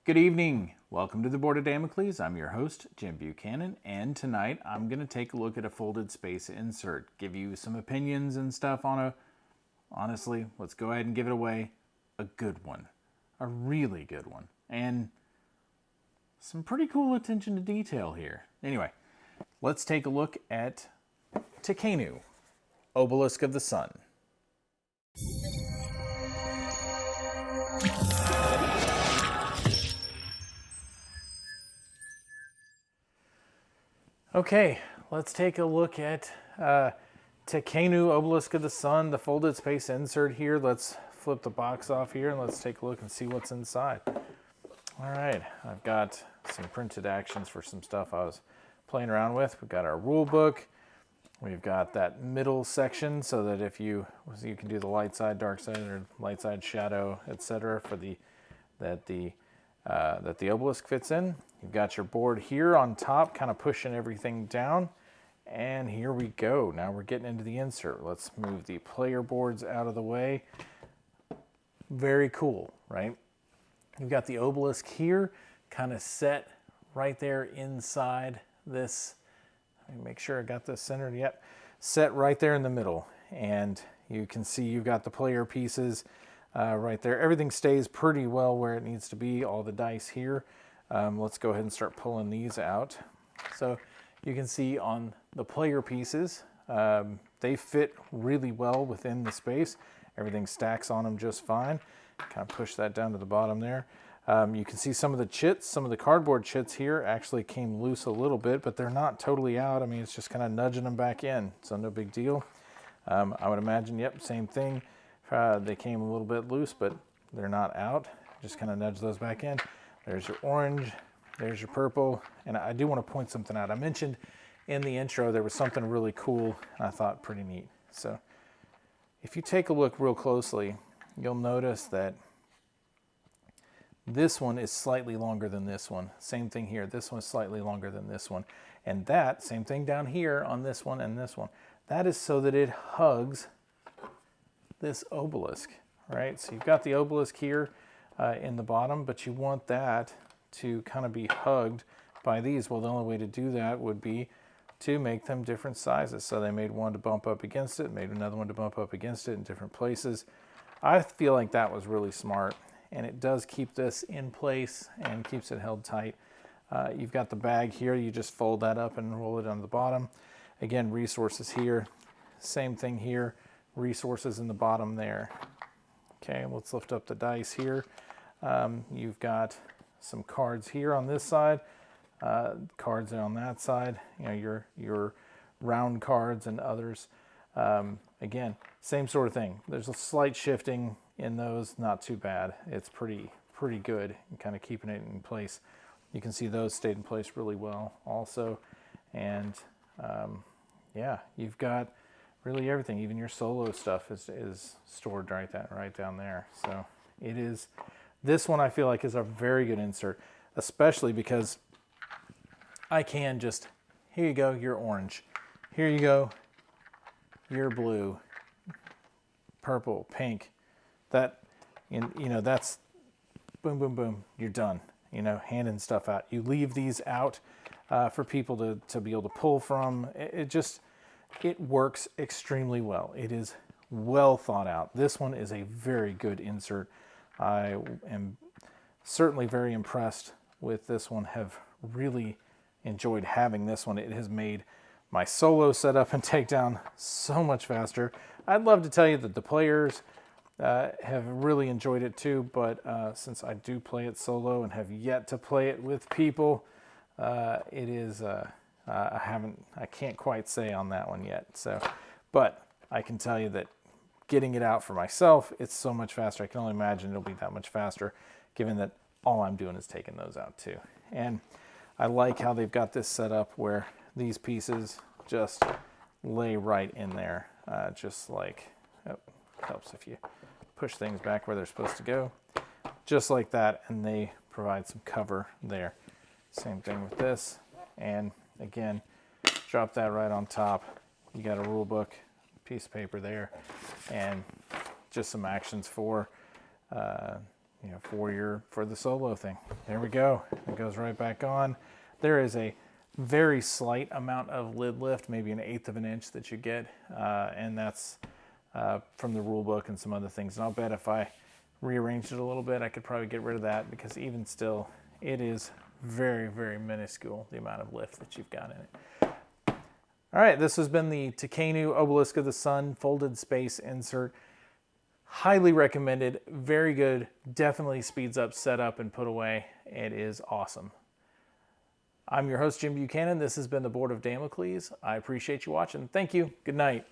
Good evening. Welcome to the Board of Damocles. I'm your host, Jim Buchanan, and tonight I'm going to take a look at a folded space insert, give you some opinions and stuff on honestly, let's go ahead and give it away, a good one. A really good one. And some pretty cool attention to detail here. Anyway, let's take a look at Tekhenu, Obelisk of the Sun. Okay, let's take a look at Tekhenu, Obelisk of the Sun, the folded space insert here. Let's flip the box off here and let's take a look and see what's inside. All right, I've got some printed actions for some stuff I was playing around with. We've got our rule book. We've got that middle section so that if you can do the light side, dark side, or light side, shadow, etc. for that the obelisk fits in. You've got your board here on top, kind of pushing everything down. And here we go. Now we're getting into the insert. Let's move the player boards out of the way. Very cool, right? You've got the obelisk here, kind of set right there inside this. Let me make sure I got this centered. Yep, set right there in the middle. And you can see you've got the player pieces right there. Everything stays pretty well where it needs to be, all the dice here. Let's go ahead and start pulling these out. So you can see on the player pieces, they fit really well within the space. Everything stacks on them just fine. Kind of push that down to the bottom there. You can see some of the chits, some of the cardboard chits here actually came loose a little bit, but they're not totally out. I mean, it's just kind of nudging them back in, so no big deal. I would imagine, yep, same thing. They came a little bit loose, but they're not out. Just kind of nudge those back in. There's your orange, there's your purple, and I do want to point something out. I mentioned in the intro there was something really cool, and I thought pretty neat. So if you take a look real closely, you'll notice that this one is slightly longer than this one. Same thing here. This one's slightly longer than this one. And that, same thing down here on this one and this one. That is so that it hugs this obelisk, right? So you've got the obelisk here in the bottom, but you want that to kind of be hugged by these. Well, the only way to do that would be to make them different sizes. So they made one to bump up against it, made another one to bump up against it in different places. I feel like that was really smart, and it does keep this in place and keeps it held tight. You've got the bag here. You just fold that up and roll it on the bottom. Again, resources here. Same thing here. Resources in the bottom there. Okay, let's lift up the dice here. You've got some cards here on this side, cards on that side, you know, your round cards and others. Again, same sort of thing. There's a slight shifting in those, not too bad. It's pretty good and kind of keeping it in place. You can see those stayed in place really well also. And yeah, you've got really everything. Even your solo stuff is stored right down there. So it is, this one I feel like is a very good insert, especially because I can just, here you go, you're orange. Here you go, you're blue, purple, pink. That, you know, that's boom, boom, boom, you're done. You know, handing stuff out. You leave these out for people to be able to pull from. It works extremely well. It is well thought out. This one is a very good insert. I am certainly very impressed with this one. Have really enjoyed having this one. It has made my solo setup and takedown so much faster. I'd love to tell you that the players have really enjoyed it too, but since I do play it solo and have yet to play it with people, it is I can't quite say on that one yet. So, but I can tell you that getting it out for myself, it's so much faster. I can only imagine it'll be that much faster, given that all I'm doing is taking those out too. And I like how they've got this set up where these pieces just lay right in there, just like, oh, helps if you push things back where they're supposed to go, just like that, and they provide some cover there. Same thing with this, and again, drop that right on top. You got a rule book, piece of paper there, and just some actions for for the solo thing. There we go. It goes right back on. There is a very slight amount of lid lift, maybe 1/8 of an inch that you get, and that's from the rule book and some other things. And I'll bet if I rearranged it a little bit, I could probably get rid of that, because even still, it is very, very minuscule, the amount of lift that you've got in it. All right, this has been the Tekhenu Obelisk of the Sun folded space insert. Highly recommended, very good, definitely speeds up setup and put away. It is awesome. I'm your host, Jim Buchanan. This has been the Board of Damocles. I appreciate you watching. Thank you. Good night.